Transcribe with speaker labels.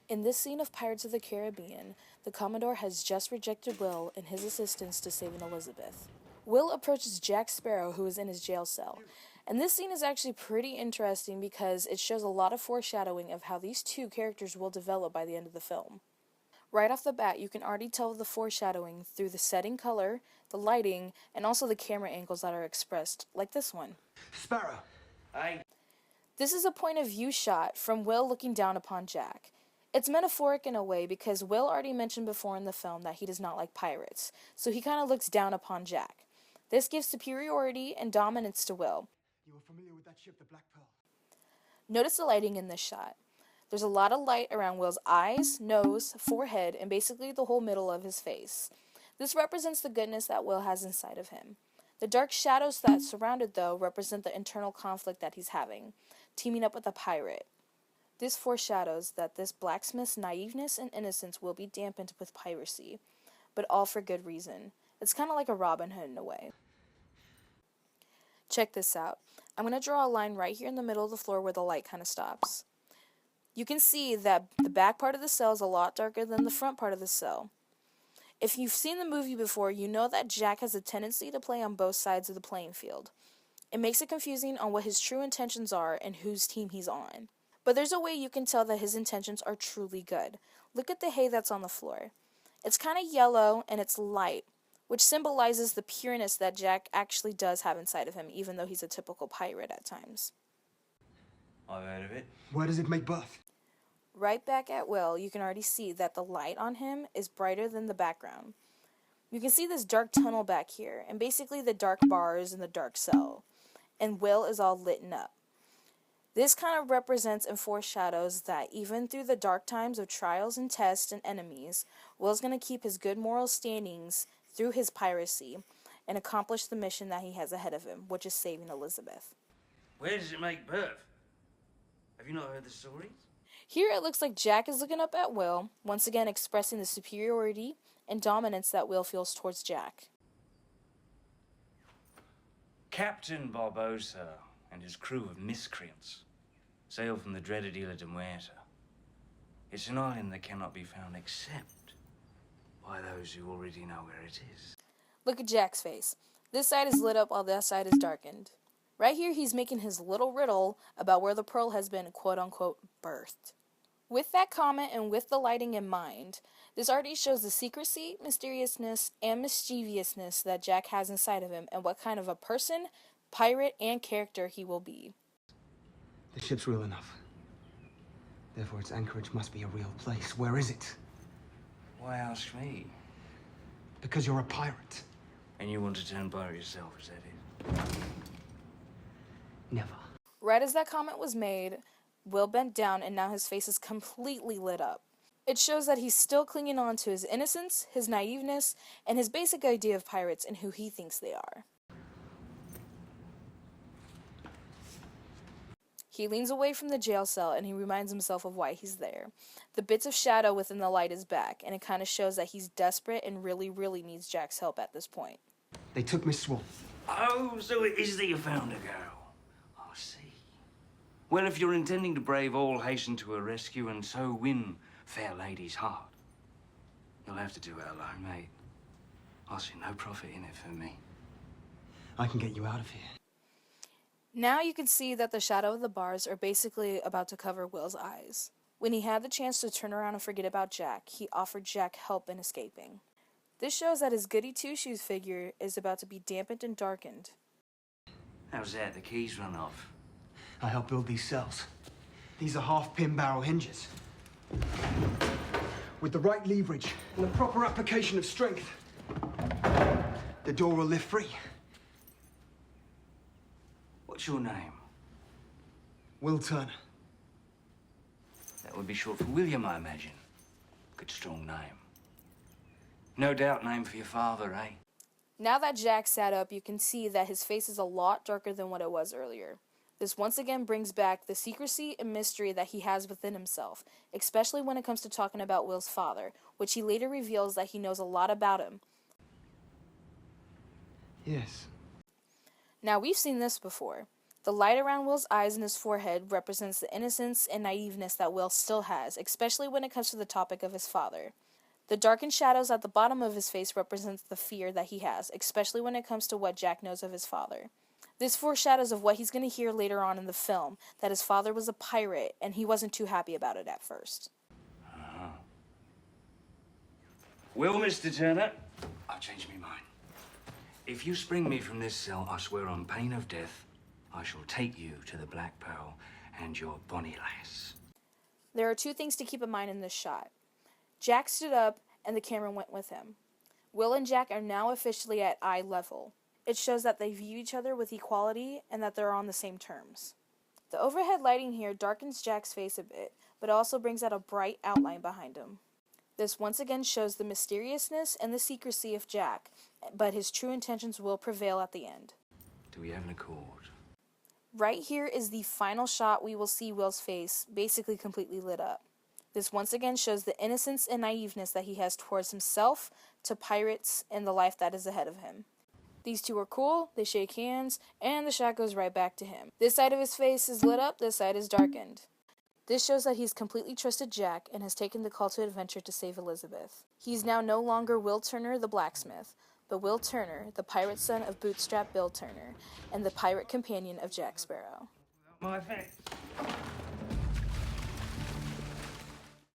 Speaker 1: In this scene of Pirates of the Caribbean, the Commodore has just rejected Will and his assistance to saving Elizabeth. Will approaches Jack Sparrow, who is in his jail cell, and this scene is actually pretty interesting because it shows a lot of foreshadowing of how these two characters will develop by the end of the film. Right off the bat, you can already tell the foreshadowing through the setting color, the lighting, and also the camera angles that are expressed, like this one.
Speaker 2: Sparrow! Aye.
Speaker 1: This is a point of view shot from Will looking down upon Jack. It's metaphoric in a way because Will already mentioned before in the film that he does not like pirates, so he kind of looks down upon Jack. This gives superiority and dominance to Will.
Speaker 2: You were familiar with that ship, the Black Pearl?
Speaker 1: Notice the lighting in this shot. There's a lot of light around Will's eyes, nose, forehead, and basically the whole middle of his face. This represents the goodness that Will has inside of him. The dark shadows that surround it, though, represent the internal conflict that he's having, teaming up with a pirate. This foreshadows that this blacksmith's naiveness and innocence will be dampened with piracy, but all for good reason. It's kind of like a Robin Hood in a way. Check this out. I'm going to draw a line right here in the middle of the floor where the light kind of stops. You can see that the back part of the cell is a lot darker than the front part of the cell. If you've seen the movie before, you know that Jack has a tendency to play on both sides of the playing field. It makes it confusing on what his true intentions are and whose team he's on. But there's a way you can tell that his intentions are truly good. Look at the hay that's on the floor. It's kind of yellow and it's light, which symbolizes the pureness that Jack actually does have inside of him, even though he's a typical pirate at times.
Speaker 3: I've heard of it.
Speaker 2: Where does it make birth?
Speaker 1: Right back at Will, you can already see that the light on him is brighter than the background. You can see this dark tunnel back here, and basically the dark bars in the dark cell. And Will is all lit up. This kind of represents and foreshadows that even through the dark times of trials and tests and enemies, Will's going to keep his good moral standings through his piracy and accomplish the mission that he has ahead of him, which is saving Elizabeth.
Speaker 3: Where does it make birth? Have you not heard the stories?
Speaker 1: Here it looks like Jack is looking up at Will, once again expressing the superiority and dominance that Will feels towards Jack.
Speaker 3: Captain Barbosa and his crew of miscreants sail from the dreaded Isla de Muerta. It's an island that cannot be found except by those who already know where it is.
Speaker 1: Look at Jack's face. This side is lit up while that side is darkened. Right here he's making his little riddle about where the pearl has been quote-unquote birthed. With that comment and with the lighting in mind, this already shows the secrecy, mysteriousness, and mischievousness that Jack has inside of him and what kind of a person, pirate, and character he will be.
Speaker 2: The ship's real enough. Therefore, its anchorage must be a real place. Where is it?
Speaker 3: Why ask me?
Speaker 2: Because you're a pirate.
Speaker 3: And you want to turn pirate yourself, is that it?
Speaker 2: Never.
Speaker 1: Right as that comment was made, Will bent down and now his face is completely lit up. It shows that he's still clinging on to his innocence, his naiveness, and his basic idea of pirates and who he thinks they are. He leans away from the jail cell and he reminds himself of why he's there. The bits of shadow within the light is back, and it kind of shows that he's desperate and really needs Jack's help at this point.
Speaker 2: They took Miss Swan.
Speaker 3: Oh, so it is that you found a girl. I see. Well, if you're intending to brave all, hasten to her rescue and so win fair lady's heart, you'll have to do it alone, mate. I see no profit in it for me.
Speaker 2: I can get you out of here.
Speaker 1: Now you can see that the shadow of the bars are basically about to cover Will's eyes. When he had the chance to turn around and forget about Jack, he offered Jack help in escaping. This shows that his goody two-shoes figure is about to be dampened and darkened.
Speaker 3: How's that? The keys run off.
Speaker 2: I helped build these cells. These are half-pin barrel hinges. With the right leverage and the proper application of strength, the door will lift free.
Speaker 3: What's your name?
Speaker 2: Will Turner.
Speaker 3: That would be short for William, I imagine. Good, strong name. No doubt name for your father, eh?
Speaker 1: Now that Jack sat up, you can see that his face is a lot darker than what it was earlier. This once again brings back the secrecy and mystery that he has within himself, especially when it comes to talking about Will's father, which he later reveals that he knows a lot about him.
Speaker 2: Yes.
Speaker 1: Now, we've seen this before. The light around Will's eyes and his forehead represents the innocence and naiveness that Will still has, especially when it comes to the topic of his father. The darkened shadows at the bottom of his face represents the fear that he has, especially when it comes to what Jack knows of his father. This foreshadows of what he's going to hear later on in the film, that his father was a pirate, and he wasn't too happy about it at first.
Speaker 3: Well, Mr. Turner, I've changed my mind. If you spring me from this cell, I swear on pain of death, I shall take you to the Black Pearl and your bonny lass.
Speaker 1: There are two things to keep in mind in this shot. Jack stood up, and the camera went with him. Will and Jack are now officially at eye level. It shows that they view each other with equality and that they're on the same terms. The overhead lighting here darkens Jack's face a bit, but also brings out a bright outline behind him. This once again shows the mysteriousness and the secrecy of Jack, but his true intentions will prevail at the end.
Speaker 3: Do we have an accord?
Speaker 1: Right here is the final shot we will see Will's face, basically completely lit up. This once again shows the innocence and naiveness that he has towards himself, to pirates, and the life that is ahead of him. These two are cool, they shake hands, and the shot goes right back to him. This side of his face is lit up, this side is darkened. This shows that he's completely trusted Jack and has taken the call to adventure to save Elizabeth. He's now no longer Will Turner the blacksmith, but Will Turner, the pirate son of Bootstrap Bill Turner, and the pirate companion of Jack Sparrow.
Speaker 3: My face.